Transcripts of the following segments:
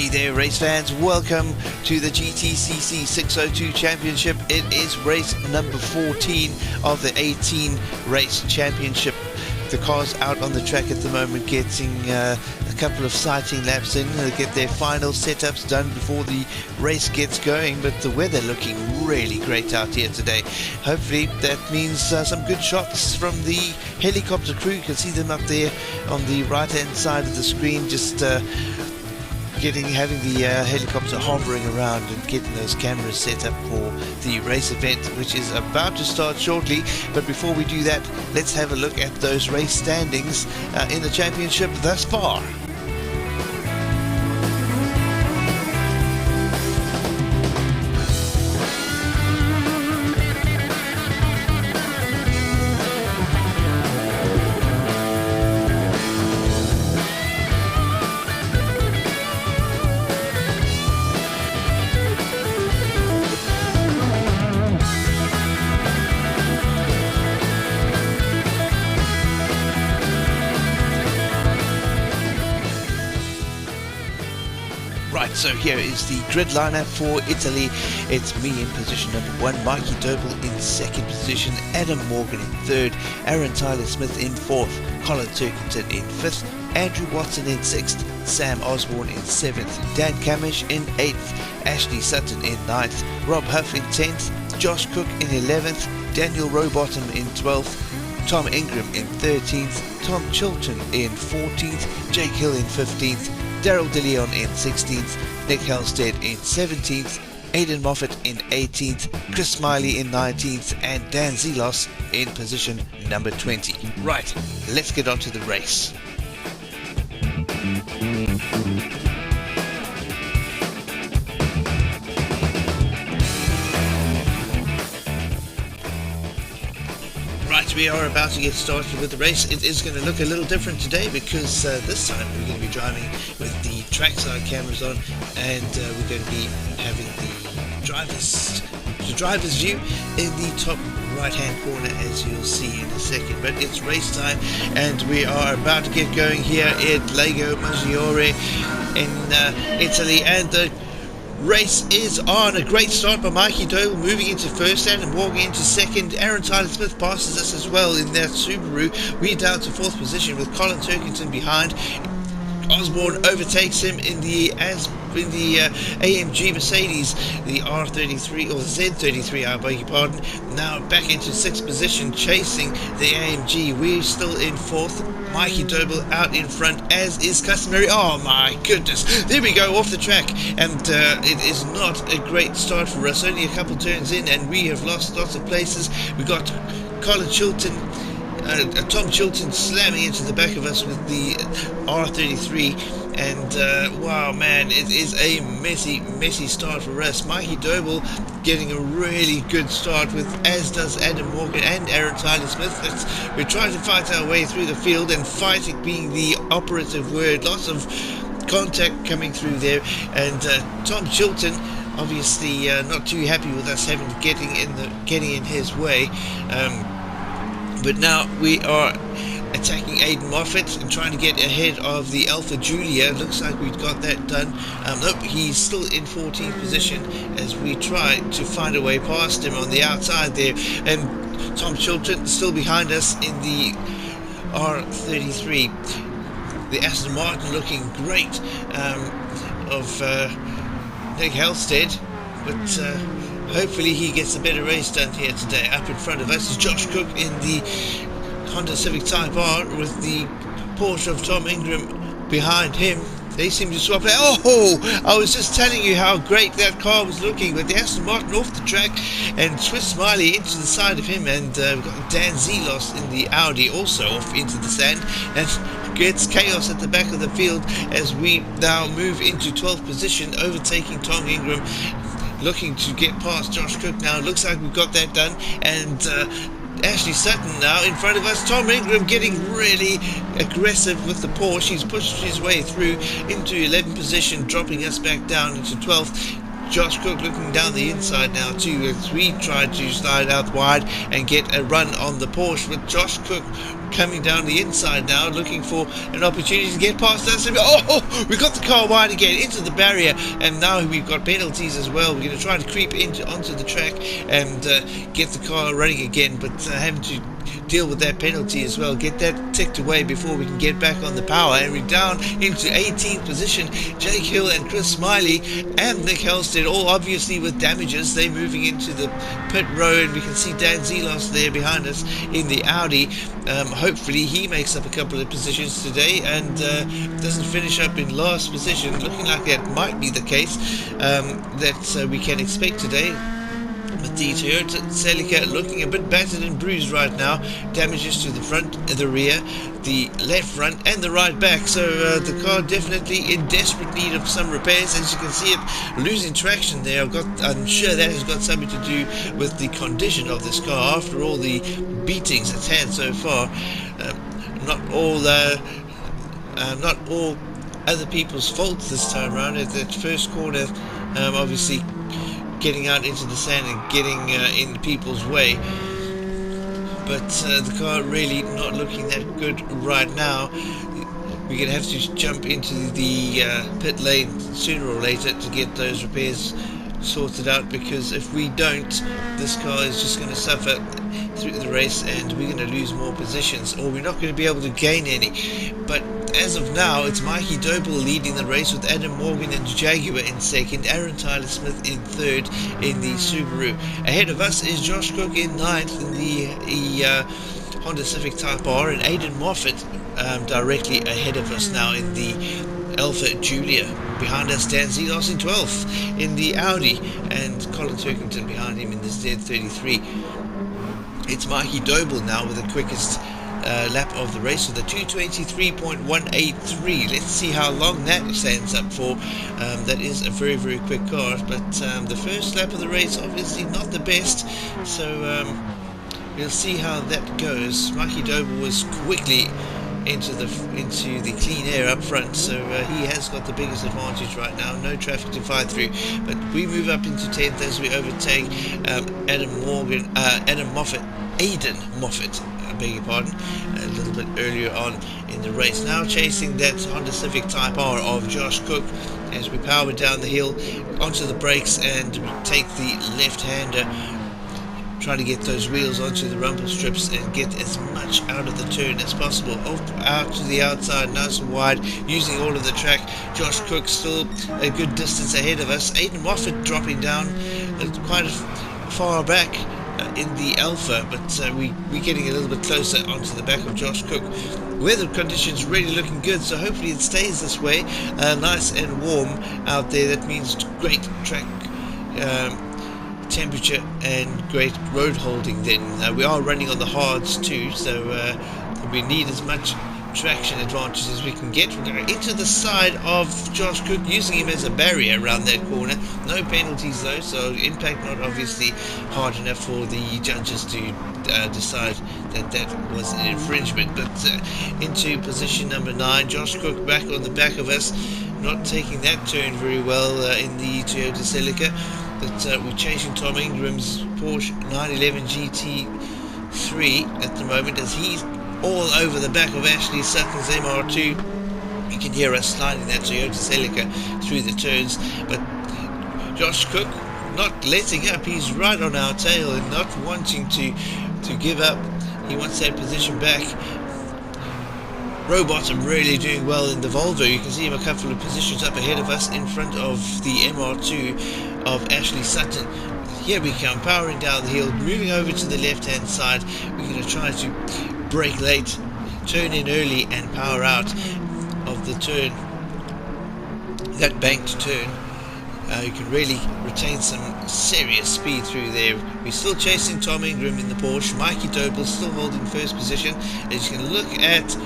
Hey there race fans, welcome to the GTCC 602 Championship. It is race number 14 of the 18 race championship. The cars out on the track at the moment getting a couple of sighting laps in. They'll get their final setups done before the race gets going, but the weather looking really great out here today. Hopefully that means some good shots from the helicopter crew. You can see them up there on the right hand side of the screen, just having the helicopter hovering around and getting those cameras set up for the race event, which is about to start shortly. But before we do that, let's have a look at those race standings in the championship thus far. Right, so here is the grid lineup for Italy. It's me in position number 1, Mikey Doble in second position, Adam Morgan in third, Aaron Tyler Smith in fourth, Colin Turkington in fifth, Andrew Watson in sixth, Sam Osborne in seventh, Dan Camish in eighth, Ashley Sutton in ninth, Rob Huff in 10th, Josh Cook in 11th, Daniel Rowbottom in 12th, Tom Ingram in 13th, Tom Chilton in 14th, Jake Hill in 15th, Daryl DeLeon in 16th, Nick Halstead in 17th, Aidan Moffat in 18th, Chris Smiley in 19th, and Dan Zelos in position number 20. Right, let's get on to the race. Right, we are about to get started with the race. It is going to look a little different today because this time we're going to be driving with the trackside cameras on, and we're going to be having the driver's view in the top right hand corner, as you'll see in a second. But it's race time and we are about to get going here at Lago Magiore in Italy, and the race is on. A great start by Mikey Doble, moving into first and walking into second. Aaron Tyler Smith passes us as well in that Subaru. We're down to fourth position with Colin Turkington behind. Osborne overtakes him in the AMG Mercedes, the R33 or Z33, I beg your pardon. Now back into sixth position, chasing the AMG. We're still in fourth. Mikey Doble out in front, as is customary. Oh my goodness, there we go, off the track, and it is not a great start for us. Only a couple turns in and we have lost lots of places. We got Colin Chilton, Tom Chilton slamming into the back of us with the R33, and wow man, it is a messy start for us. Mikey Doble getting a really good start, with as does Adam Morgan and Aaron Tyler Smith. We're trying to fight our way through the field, and fighting being the operative word. Lots of contact coming through there, and Tom Chilton obviously not too happy with us getting in his way. But now we are attacking Aidan Moffat and trying to get ahead of the Alpha Julia. Looks like we've got that done. Nope, he's still in 14th position as we try to find a way past him on the outside there. And Tom Chilton still behind us in the R33. The Aston Martin looking great of Nick Halstead, but hopefully he gets a better race done here today. Up in front of us is Josh Cook in the Honda Civic Type R, with the Porsche of Tom Ingram behind him. They seem to swap it. Oh, I was just telling you how great that car was looking, but the Aston Martin off the track, and Swiss Smiley into the side of him, and we've got Dan Zelos in the Audi also off into the sand, and gets chaos at the back of the field as we now move into 12th position, overtaking Tom Ingram, looking to get past Josh Cook now. Looks like we've got that done, and Ashley Sutton now in front of us. Tom Ingram getting really aggressive with the Porsche. He's pushed his way through into 11th position, dropping us back down into 12th. Josh Cook looking down the inside now too, as we tried to slide out wide and get a run on the Porsche, but Josh Cook coming down the inside now, looking for an opportunity to get past us. Oh, we got the car wide again into the barrier, and now we've got penalties as well. We're going to try to creep onto the track and get the car running again, but having to deal with that penalty as well, get that ticked away before we can get back on the power. And we're down into 18th position. Jake Hill and Chris Smiley and Nick Halstead, all obviously with damages. They're moving into the pit row, and we can see Dan Zelos there behind us in the Audi. Hopefully he makes up a couple of positions today and doesn't finish up in last position. Looking like that might be the case that we can expect today. With the Toyota Celica looking a bit battered and bruised right now. Damages to the front, the rear, the left front and the right back. So the car definitely in desperate need of some repairs. As you can see it losing traction there. I'm sure that has got something to do with the condition of this car after all the beatings it's had so far. Not all other people's faults this time around. At that first corner, obviously getting out into the sand and getting in people's way, but the car really not looking that good right now. We're going to have to jump into the pit lane sooner or later to get those repairs sorted out, because if we don't, this car is just going to suffer through the race and we're going to lose more positions, or we're not going to be able to gain any. But as of now, it's Mikey Doble leading the race with Adam Morgan and Jaguar in second, Aaron Tyler Smith in third in the Subaru. Ahead of us is Josh Cook in ninth in the Honda Civic Type R, and Aidan Moffat directly ahead of us now in the Alpha Giulia. Behind us, Dan Zelos in 12th in the Audi, and Colin Turkington behind him in the Z33. It's Mikey Doble now with the quickest lap of the race with a 2:23.183. Let's see how long that stands up for. That is a very, very quick car, but the first lap of the race obviously not the best, so we'll see how that goes. Mikey Doble was quickly into the clean air up front, so he has got the biggest advantage right now. No traffic to fight through, but we move up into 10th as we overtake Aidan Moffat, I beg your pardon, a little bit earlier on in the race. Now chasing that Honda Civic Type R of Josh Cook as we power down the hill onto the brakes and take the left-hander, try to get those wheels onto the rumble strips and get as much out of the turn as possible. Out to the outside, nice and wide, using all of the track. Josh Cook still a good distance ahead of us. Aidan Moffat dropping down quite far back in the Alpha, but we're getting a little bit closer onto the back of Josh Cook. Weather conditions really looking good, so hopefully it stays this way. Nice and warm out there. That means great track temperature and great road holding. Then we are running on the hards too, so we need as much traction advantage as we can get. We're going into the side of Josh Cook, using him as a barrier around that corner. No penalties though, so impact not obviously hard enough for the judges to decide that was an infringement. But into position number 9, Josh Cook back on the back of us, not taking that turn very well in the Toyota Celica. But we're chasing Tom Ingram's Porsche 911 GT3 at the moment, as he's all over the back of Ashley Sutton's MR2. You can hear us sliding that Toyota Celica through the turns, but Josh Cook not letting up. He's right on our tail and not wanting to give up. He wants that position back. Rowbottom really doing well in the Volvo. You can see him a couple of positions up ahead of us in front of the MR2 of Ashley Sutton. Here we come, powering down the hill, moving over to the left hand side. We're going to try to brake late, turn in early and power out of the turn, that banked turn. You can really retain some serious speed through there. We're still chasing Tom Ingram in the Porsche. Mikey Doble still holding first position. As you can look at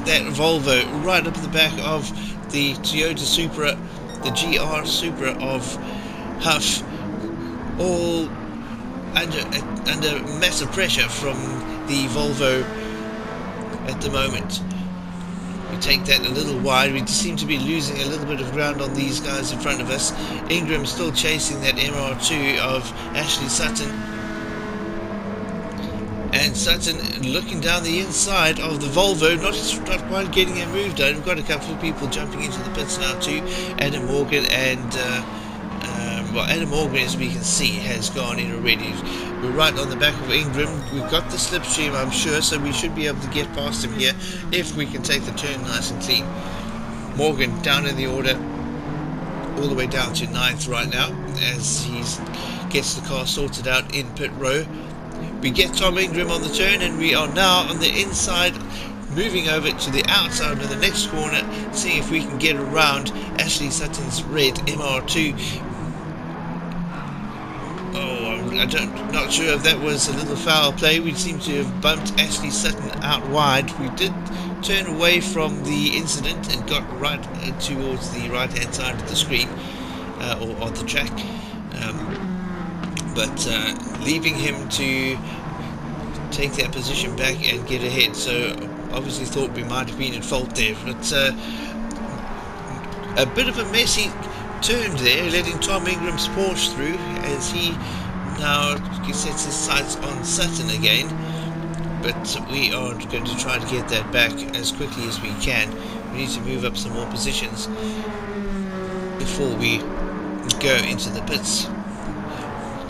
that Volvo right up the back of the Toyota Supra, the GR Supra of Huff, all under massive pressure from the Volvo at the moment. We take that a little wide. We seem to be losing a little bit of ground on these guys in front of us. Ingram still chasing that MR2 of Ashley Sutton. And Sutton looking down the inside of the Volvo, not quite getting a move done. We've got a couple of people jumping into the pits now too. Adam Morgan and well, Adam Morgan, as we can see, has gone in already. We're right on the back of Ingram. We've got the slipstream, I'm sure, so we should be able to get past him here if we can take the turn nice and clean. Morgan down in the order, all the way down to 9th right now, as he gets the car sorted out in pit row. We get Tom Ingram on the turn, and we are now on the inside, moving over to the outside of the next corner, seeing if we can get around Ashley Sutton's red MR2. Oh, I'm not sure if that was a little foul play. We seem to have bumped Ashley Sutton out wide. We did turn away from the incident and got right towards the right hand side of the screen, or on the track. But leaving him to take that position back and get ahead. So obviously thought we might have been at fault there. But a bit of a messy turn there, letting Tom Ingram's Porsche through as he now sets his sights on Sutton again. But we are going to try to get that back as quickly as we can. We need to move up some more positions before we go into the pits.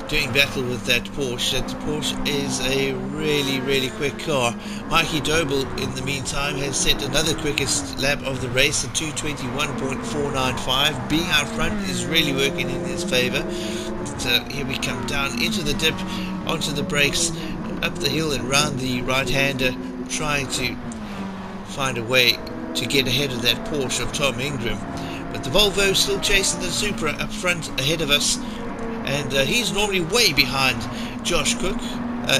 Doing battle with that Porsche. That Porsche is a really quick car. Mikey Doble, in the meantime, has set another quickest lap of the race at 2:21.495. Being out front is really working in his favour. Here we come down into the dip, onto the brakes, up the hill and round the right-hander, trying to find a way to get ahead of that Porsche of Tom Ingram. But the Volvo still chasing the Supra up front ahead of us. And he's normally way behind Josh Cook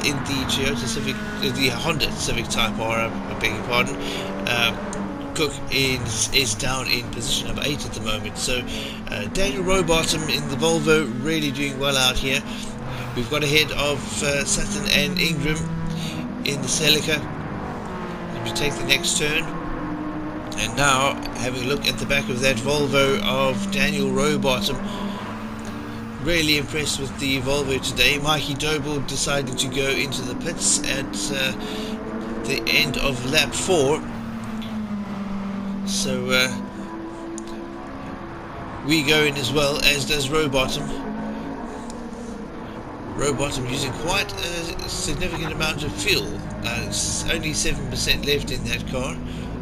in the Honda Civic Type R, I beg your pardon. Cook is down in position number 8 at the moment. So Daniel Rowbottom in the Volvo really doing well out here. We've got ahead of Sutton and Ingram in the Celica. We take the next turn. And now having a look at the back of that Volvo of Daniel Rowbottom. Really impressed with the Volvo today. Mikey Doble decided to go into the pits at the end of lap 4. So we go in as well, as does Rowbottom. Rowbottom using quite a significant amount of fuel. It's only 7% left in that car.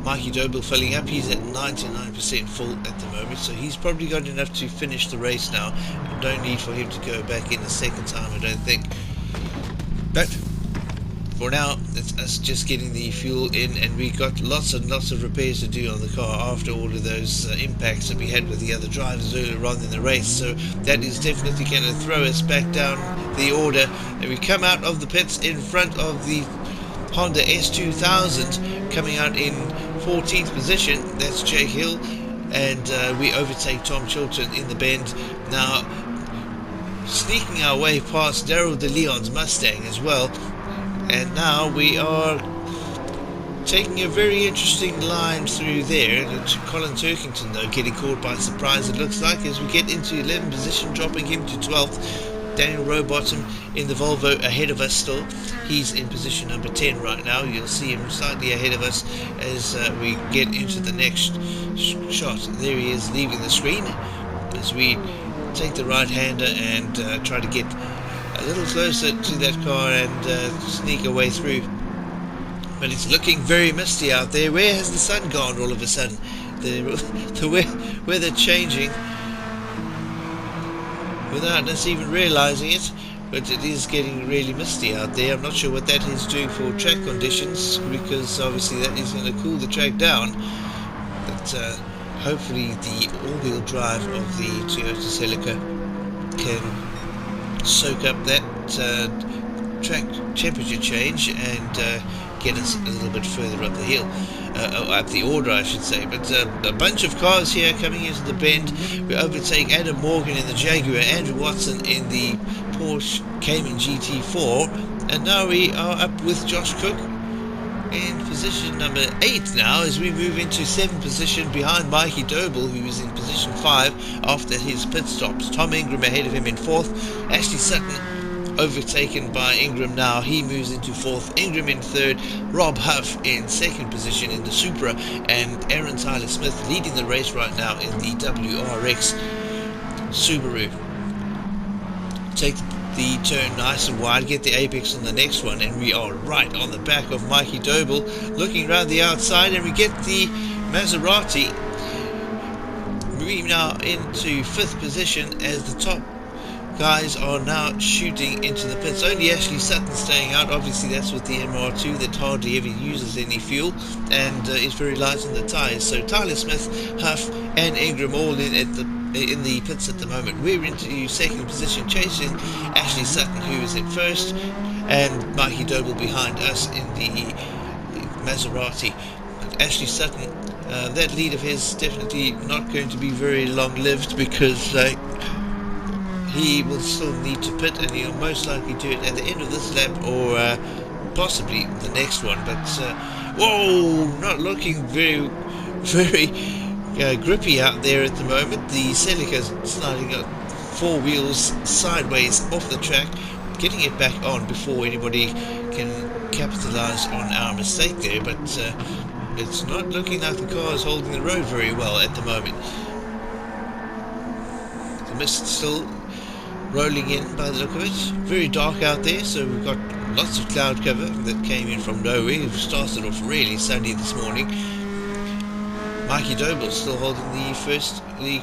Mikey Doble filling up, he's at 99% full at the moment, so he's probably got enough to finish the race now, and no need for him to go back in a second time, I don't think. But for now, it's us just getting the fuel in, and we got lots and lots of repairs to do on the car after all of those impacts that we had with the other drivers earlier on in the race, so that is definitely going to throw us back down the order, and we come out of the pits in front of the Honda S2000, coming out in 14th position. That's Jake Hill, and we overtake Tom Chilton in the bend. Now sneaking our way past Daryl De Leon's Mustang as well, and now we are taking a very interesting line through there. Colin Turkington though getting caught by surprise, it looks like, as we get into 11th position, dropping him to 12th. Daniel Rowbottom in the Volvo ahead of us still. He's in position number 10 right now. You'll see him slightly ahead of us as we get into the next shot. There he is, leaving the screen as we take the right-hander and try to get a little closer to that car and sneak our way through. But it's looking very misty out there. Where has the sun gone all of a sudden? The weather changing without us even realizing it, but it is getting really misty out there. I'm not sure what that is doing for track conditions, because obviously that is going to cool the track down, but hopefully the all-wheel drive of the Toyota Celica can soak up that track temperature change and get us a little bit further up the hill, up the order I should say. But a bunch of cars here coming into the bend. We overtake Adam Morgan in the Jaguar, Andrew Watson in the Porsche Cayman GT4, and now we are up with Josh Cook in position number 8 now, as we move into 7th position behind Mikey Doble, who is in position 5 after his pit stops. Tom Ingram ahead of him in 4th. Ashley Sutton overtaken by Ingram now. He moves into 4th. Ingram in 3rd. Rob Huff in 2nd position in the Supra. And Aaron Tyler Smith leading the race right now in the WRX Subaru. Take the turn nice and wide, get the apex on the next one, and we are right on the back of Mikey Doble, looking around the outside, and we get the Maserati moving now into 5th position as the top guys are now shooting into the pits. Only Ashley Sutton staying out. Obviously that's with the MR2 that hardly ever uses any fuel and is very light on the tyres. So Tyler Smith, Huff and Ingram all in the pits at the moment. We're into 2nd position, chasing Ashley Sutton, who is in 1st, and Mikey Doble behind us in the Maserati. But Ashley Sutton, that lead of his definitely not going to be very long lived, because he will still need to pit, and he'll most likely do it at the end of this lap or possibly the next one. But whoa, not looking very grippy out there at the moment. The Celica's sliding up 4 wheels sideways off the track, getting it back on before anybody can capitalize on our mistake there. But it's not looking like the car is holding the road very well at the moment. The mist still rolling in by the look of it. Very dark out there, so we've got lots of cloud cover that came in from nowhere. It started off really sunny this morning. Mikey Doble still holding the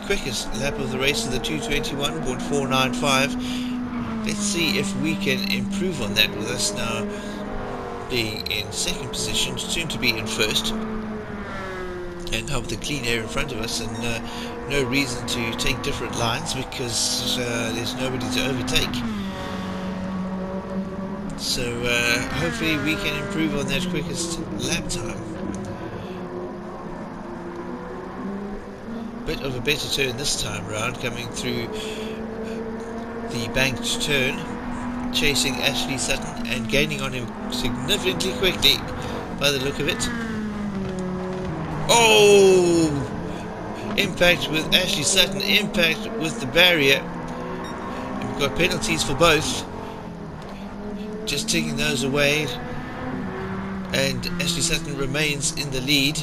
quickest lap of the race of the 221.495. Let's see if we can improve on that with us now being in 2nd position, soon to be in 1st, and have the clean air in front of us, and no reason to take different lines because there's nobody to overtake. So hopefully we can improve on that quickest lap time. Bit of a better turn this time round, coming through the banked turn, chasing Ashley Sutton and gaining on him significantly quickly by the look of it. Oh! Impact with Ashley Sutton, impact with the barrier. And we've got penalties for both. Just taking those away, and Ashley Sutton remains in the lead.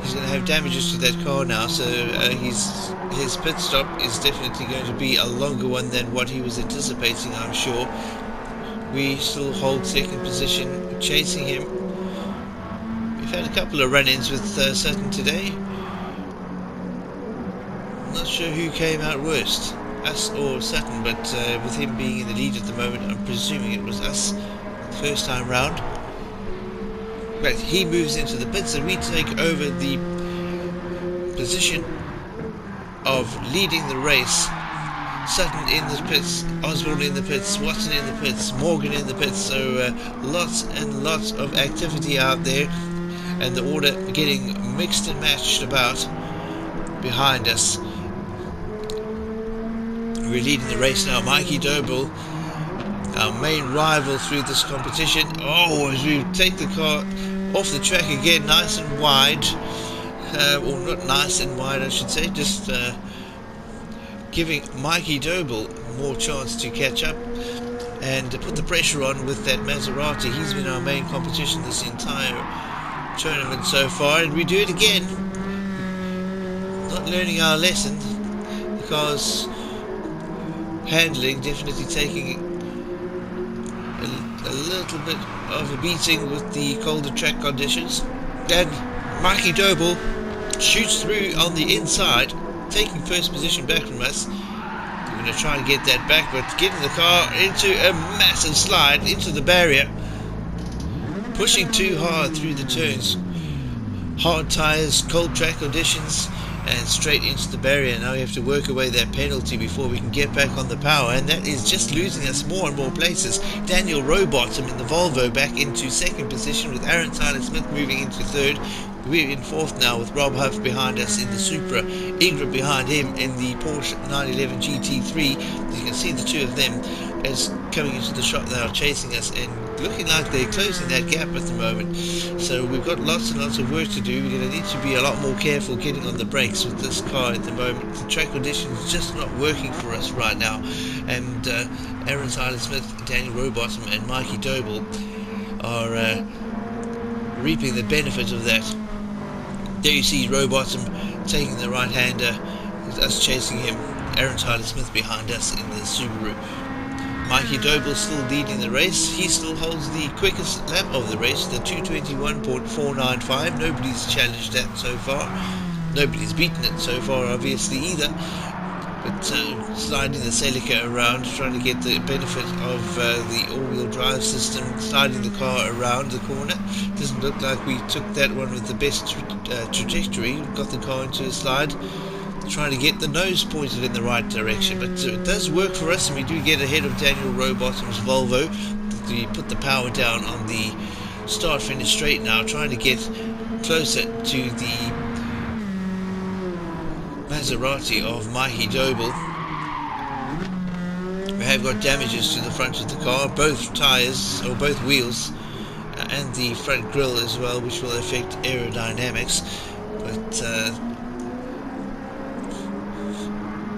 He's going to have damages to that car now, so his pit stop is definitely going to be a longer one than what he was anticipating, I'm sure. We still hold 2nd position, chasing him. We've had a couple of run-ins with Sutton today. I'm not sure who came out worst, us or Sutton, but with him being in the lead at the moment, I'm presuming it was us first time round. Right, he moves into the pits and we take over the position of leading the race. Sutton in the pits, Osborne in the pits, Watson in the pits, Morgan in the pits, so lots and lots of activity out there, and the order getting mixed and matched about behind us. We're leading the race now. Mikey Doble, our main rival through this competition. Oh, as we take the car off the track again, nice and wide, or not nice and wide I should say, just giving Mikey Doble more chance to catch up and put the pressure on with that Maserati. He's been our main competition this entire tournament so far, and we do it again. Not learning our lesson. The car's handling definitely taking a little bit of a beating with the colder track conditions. Then Mikey Doble shoots through on the inside, taking 1st position back from us. We're going to try and get that back, but getting the car into a massive slide into the barrier, pushing too hard through the turns. Hard tyres, cold track conditions, and straight into the barrier. Now we have to work away that penalty before we can get back on the power, and that is just losing us more and more places. Daniel Rowbottom in the Volvo back into 2nd position, with Aaron Tyler Smith moving into 3rd. We're in 4th now with Rob Huff behind us in the Supra, Ingram behind him in the Porsche 911 GT3. You can see the two of them as coming into the shot now, chasing us, and looking like they're closing that gap at the moment. So we've got lots and lots of work to do. We're going to need to be a lot more careful getting on the brakes with this car at the moment. The track conditions just not working for us right now. And Aaron Tyler-Smith, Daniel Rowbottom and Mikey Doble are reaping the benefit of that. There you see Rowbottom taking the right-hander, us chasing him, Aaron Tyler-Smith behind us in the Subaru. Mikey Doble still leading the race. He still holds the quickest lap of the race, the 2:21.495. Nobody's challenged that so far. Nobody's beaten it so far, obviously, either. But sliding the Celica around, trying to get the benefit of the all-wheel drive system, sliding the car around the corner. Doesn't look like we took that one with the best trajectory. We've got the car into a slide, trying to get the nose pointed in the right direction. But it does work for us, and we do get ahead of Daniel Rowbottom's Volvo. We put the power down on the start-finish straight now, trying to get closer to the Maserati of Mikey Doble. We have got damages to the front of the car, both tyres, or both wheels, and the front grille as well, which will affect aerodynamics. But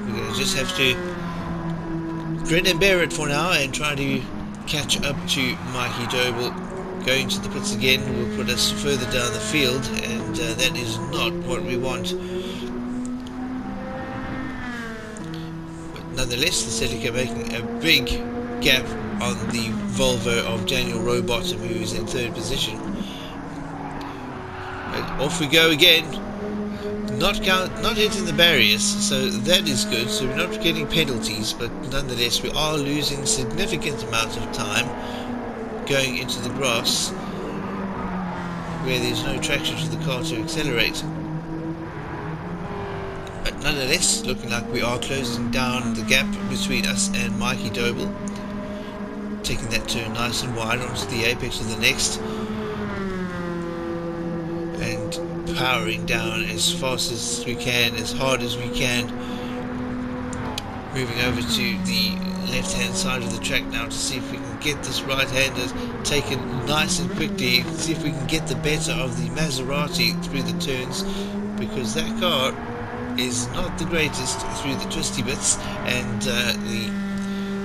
we're going to just have to grin and bear it for now and try to catch up to Mikey Doble. Going to the pits again will put us further down the field, and that is not what we want. Nonetheless, the Celica making a big gap on the Volvo of Daniel Rowbottom, who is in third position. And off we go again. Not hitting the barriers, so that is good. So we're not getting penalties, but nonetheless we are losing significant amounts of time going into the grass, where there's no traction to the car to accelerate. But nonetheless, looking like we are closing down the gap between us and Mikey Doble. Taking that turn nice and wide onto the apex of the next. And powering down as fast as we can, as hard as we can. Moving over to the left-hand side of the track now to see if we can get this right-hander taken nice and quickly. See if we can get the better of the Maserati through the turns, because that car is not the greatest through the twisty bits, and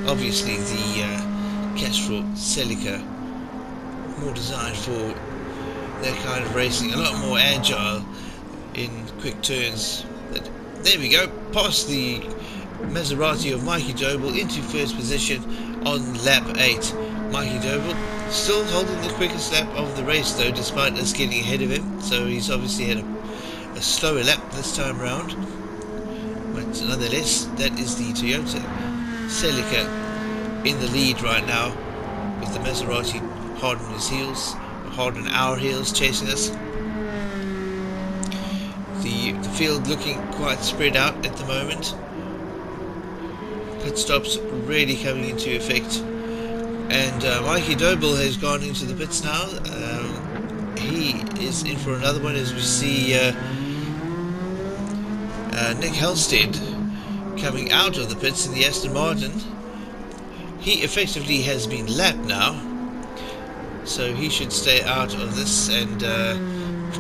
obviously the Castrol Celica more designed for that kind of racing, a lot more agile in quick turns. But there we go, past the Maserati of Mikey Doble into first position on lap 8. Mikey Doble still holding the quickest lap of the race though, despite us getting ahead of him, so he's obviously had a slower lap this time round. But nonetheless, that is the Toyota Celica in the lead right now, with the Maserati hard on his heels, hard on our heels, chasing us. The field looking quite spread out at the moment. Pit stops really coming into effect, and Mikey Doble has gone into the pits now. He is in for another one, as we see Nick Halstead coming out of the pits in the Aston Martin. He effectively has been lapped now, so he should stay out of this and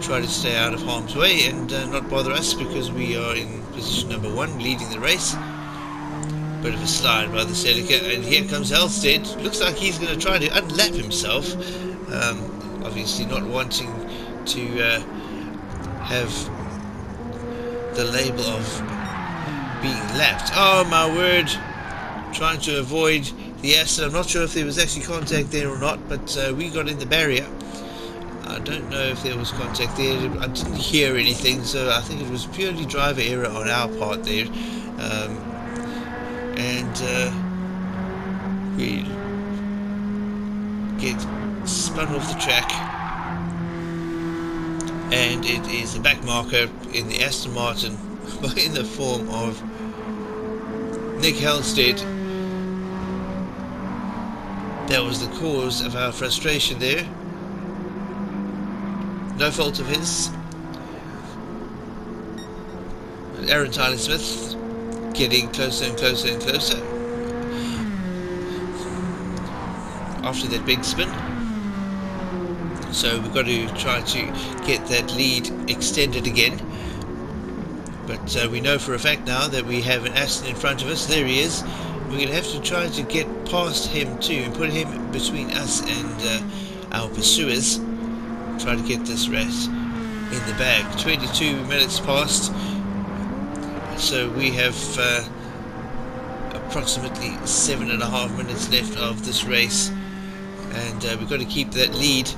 try to stay out of harm's way and not bother us, because we are in position number 1, leading the race. Bit of a slide by the Celica, and here comes Halstead. Looks like he's going to try to unlap himself, obviously not wanting to have the label of being lapped. Oh my word, trying to avoid the Aston. I'm not sure if there was actually contact there or not, but we got in the barrier. I don't know if there was contact there. I didn't hear anything, so I think it was purely driver error on our part there. And we get spun off the track, and it is the back marker in the Aston Martin in the form of Nick Halstead. That was the cause of our frustration there. No fault of his. And Aaron Tyler-Smith getting closer and closer and closer after that big spin. So we've got to try to get that lead extended again. But we know for a fact now that we have an Aston in front of us. There he is. We're going to have to try to get past him too and put him between us and our pursuers. Try to get this race in the bag. 22 minutes past. So we have approximately 7.5 minutes left of this race. And we've got to keep that lead.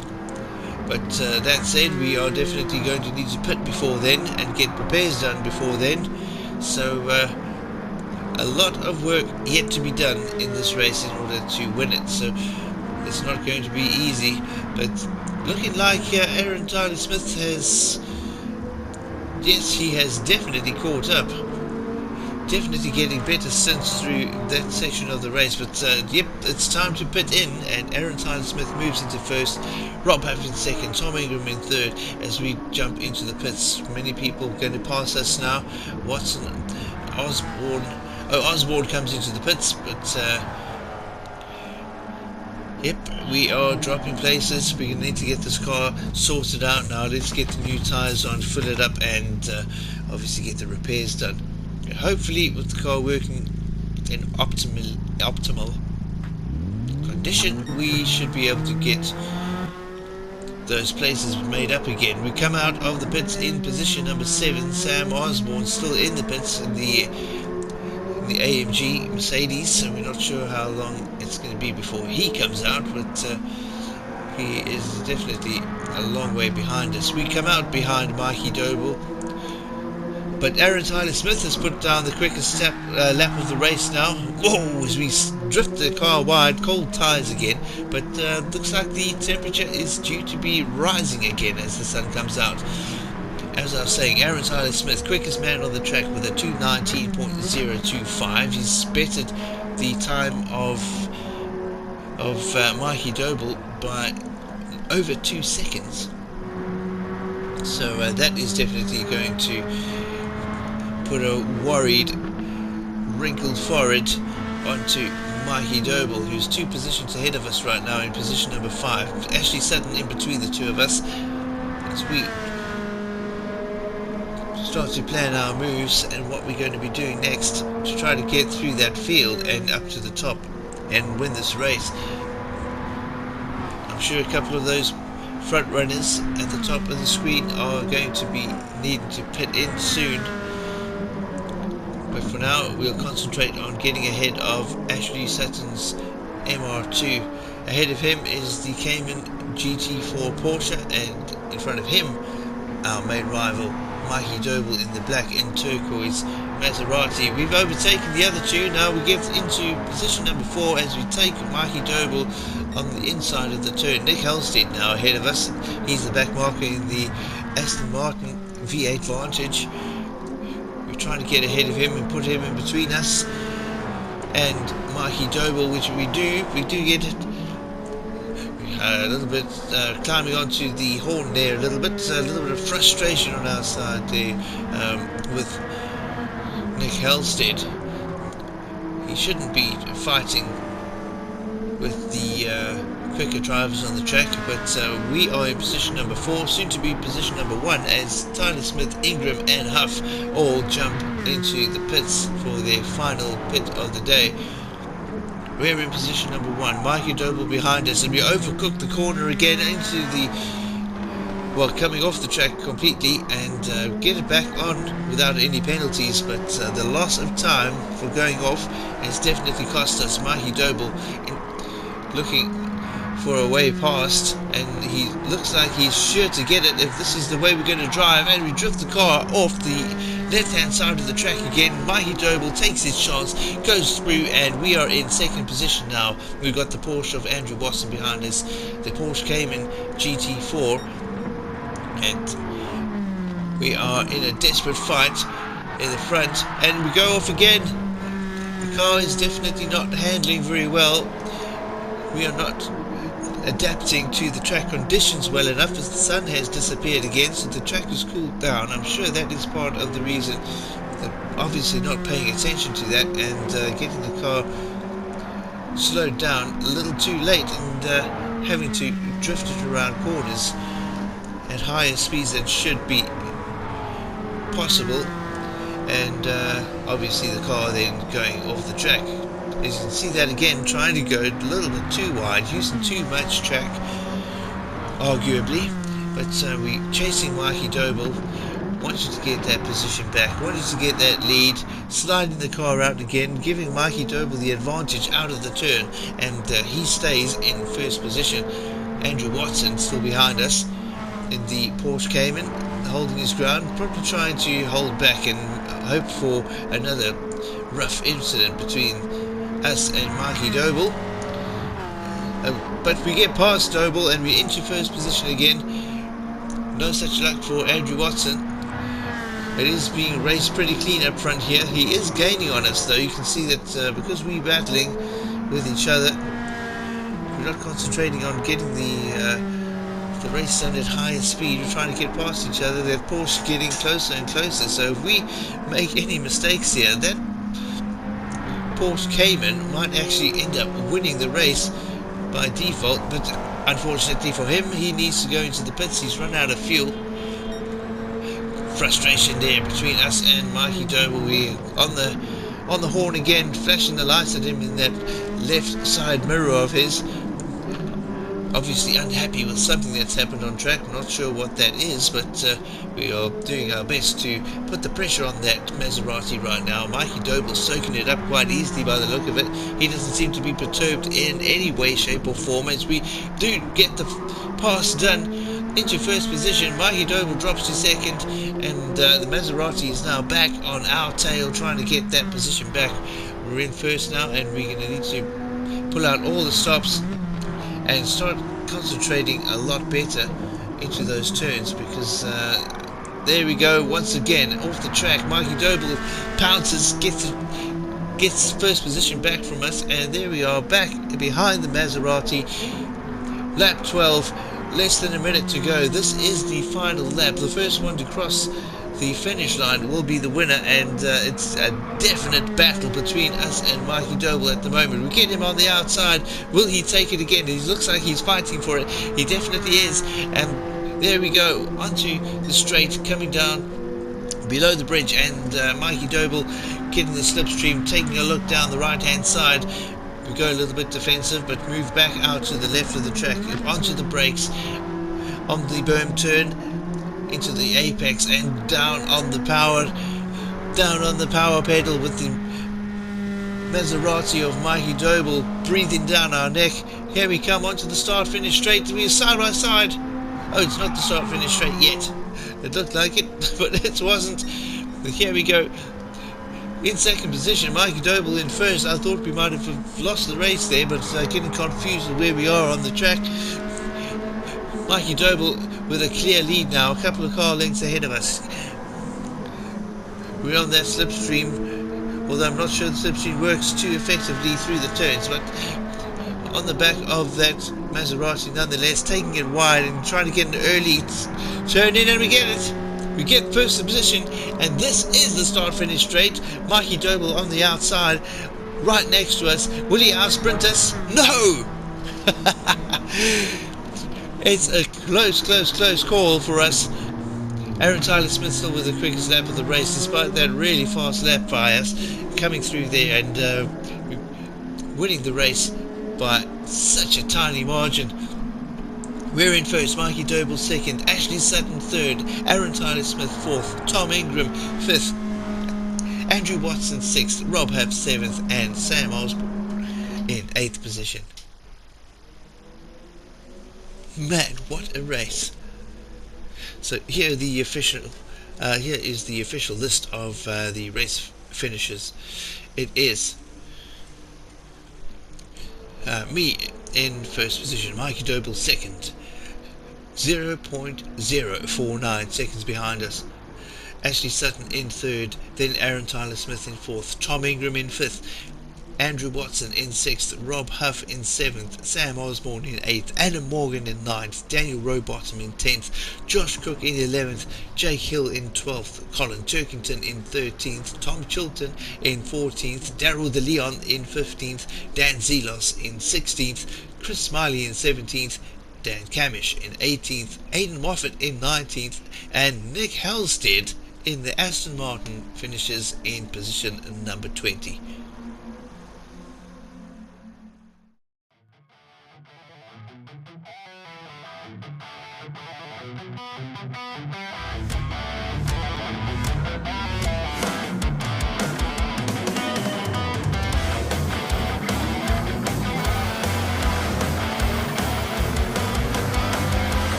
But that said, we are definitely going to need to pit before then and get repairs done before then. So a lot of work yet to be done in this race in order to win it. So it's not going to be easy. But looking like Aaron Tyler Smith has... Yes, he has definitely caught up. Definitely getting better since through that section of the race, but yep, it's time to pit in, and Aaron Tyler Smith moves into first, Rob Huff in second, Tom Ingram in third as we jump into the pits. Many people going to pass us now. Watson, Osborne comes into the pits, but yep, we are dropping places. We need to get this car sorted out now. Let's get the new tyres on, fill it up, and obviously get the repairs done. Hopefully with the car working in optimal condition, we should be able to get those places made up again. We come out of the pits in position number 7. Sam Osborne still in the pits in the AMG Mercedes, so we're not sure how long it's going to be before he comes out, but he is definitely a long way behind us. We come out behind Mikey Doble, but Aaron Tyler Smith has put down the quickest lap of the race now. Whoa, as we drift the car wide, cold tyres again. But looks like the temperature is due to be rising again as the sun comes out. As I was saying, Aaron Tyler Smith, quickest man on the track with a 2:19.025. He's bettered the time of Mikey Doble by over 2 seconds. So that is definitely going to put a worried, wrinkled forehead onto Mikey Doble, who's 2 positions ahead of us right now in position number 5. Ashley Sutton in between the two of us as we start to plan our moves and what we're going to be doing next to try to get through that field and up to the top and win this race. I'm sure a couple of those front runners at the top of the screen are going to be needing to pit in soon. But for now, we'll concentrate on getting ahead of Ashley Sutton's MR2. Ahead of him is the Cayman GT4 Porsche, and in front of him, our main rival, Mikey Doble in the black and turquoise Maserati. We've overtaken the other two. Now we get into position number 4 as we take Mikey Doble on the inside of the turn. Nick Halstead now ahead of us. He's the back marker in the Aston Martin V8 Vantage. Trying to get ahead of him and put him in between us and Mikey Doble, which we do get it a little bit climbing onto the horn there a little bit of frustration on our side there with Nick Halstead. He shouldn't be fighting with the quicker drivers on the track, but we are in position number 4, soon to be position number 1, as Tyler Smith, Ingram and Huff all jump into the pits for their final pit of the day. We're in position number 1, Mikey Doble behind us, and we overcooked the corner again into the, well, coming off the track completely and get it back on without any penalties, but the loss of time for going off has definitely cost us. Mikey Doble looking for a way past, and he looks like he's sure to get it if this is the way we're going to drive, and we drift the car off the left hand side of the track again. Mikey Doble takes his chance, goes through, and we are in second position now. We've got the Porsche of Andrew Watson behind us, the Porsche Cayman GT4, and we are in a desperate fight in the front, and we go off again. The car is definitely not handling very well. We are not adapting to the track conditions well enough, as the sun has disappeared again, so the track has cooled down. I'm sure that is part of the reason. They're obviously not paying attention to that and getting the car slowed down a little too late and having to drift it around corners at higher speeds than should be possible, and obviously the car then going off the track. As you can see that again, trying to go a little bit too wide, using too much track arguably, but we chasing Mikey Doble, wanted to get that position back, wanted to get that lead, sliding the car out again, giving Mikey Doble the advantage out of the turn, and he stays in first position. Andrew Watson still behind us in the Porsche Cayman, holding his ground, probably trying to hold back and hope for another rough incident between us and Mikey Doble. But we get past Doble and we're into first position again. No such luck for Andrew Watson. It is being raced pretty clean up front here. He is gaining on us though. You can see that because we're battling with each other, we're not concentrating on getting the race done at higher speed. We're trying to get past each other. That Porsche getting closer and closer. So if we make any mistakes here, that Porsche Cayman might actually end up winning the race by default. But unfortunately for him, he needs to go into the pits. He's run out of fuel. Frustration there between us and Mikey Doble. We on the horn again, flashing the lights at him in that left side mirror of his. Obviously unhappy with something that's happened on track. Not sure what that is, but we are doing our best to put the pressure on that Maserati right now. Mikey Doble soaking it up quite easily by the look of it. He doesn't seem to be perturbed in any way, shape or form. As we do get the pass done into first position, Mikey Doble drops to second, and the Maserati is now back on our tail, trying to get that position back. We're in first now, and we're going to need to pull out all the stops and start concentrating a lot better into those turns, because there we go, once again off the track. Mikey Doble pounces, gets first position back from us, and there we are back behind the Maserati. Lap 12, less than a minute to go. This is the final lap. The first one to cross the finish line will be the winner, and it's a definite battle between us and Mikey Doble at the moment. We get him on the outside. Will he take it again? He looks like he's fighting for it. He definitely is. And there we go, onto the straight, coming down below the bridge, and Mikey Doble getting the slipstream, taking a look down the right hand side. We go a little bit defensive, but move back out to the left of the track, onto the brakes, on the berm turn, into the apex, and down on the power pedal with the Maserati of Mikey Doble breathing down our neck. Here we come onto the start-finish straight. We are side by side. Oh, it's not the start-finish straight yet. It looked like it, but it wasn't. But here we go. In second position, Mikey Doble in first. I thought we might have lost the race there, but getting confused with where we are on the track. Mikey Doble with a clear lead now, a couple of car lengths ahead of us. We're on that slipstream, although I'm not sure the slipstream works too effectively through the turns, but on the back of that Maserati nonetheless, taking it wide and trying to get an early turn in, and we get it. We get first position, and this is the start-finish straight. Mikey Doble on the outside, right next to us. Will he out-sprint us? No! It's a close call for us. Aaron Tyler Smith still with the quickest lap of the race, despite that really fast lap by us, coming through there and winning the race by such a tiny margin. We're in first, Mikey Doble second, Ashley Sutton third, Aaron Tyler Smith fourth, Tom Ingram fifth, Andrew Watson sixth, Rob Huff seventh, and Sam Osborne in eighth position. Man, what a race! So here is the official list of the race finishes. It is me in first position, Mikey Doble second, 0.049 seconds behind us. Ashley Sutton in third, then Aaron Tyler Smith in fourth, Tom Ingram in fifth, Andrew Watson in 6th, Rob Huff in 7th, Sam Osborne in 8th, Adam Morgan in 9th, Daniel Rowbottom in 10th, Josh Cook in 11th, Jake Hill in 12th, Colin Turkington in 13th, Tom Chilton in 14th, Daryl De Leon in 15th, Dan Zelos in 16th, Chris Smiley in 17th, Dan Camish in 18th, Aidan Moffat in 19th, and Nick Halstead in the Aston Martin finishes in position number 20.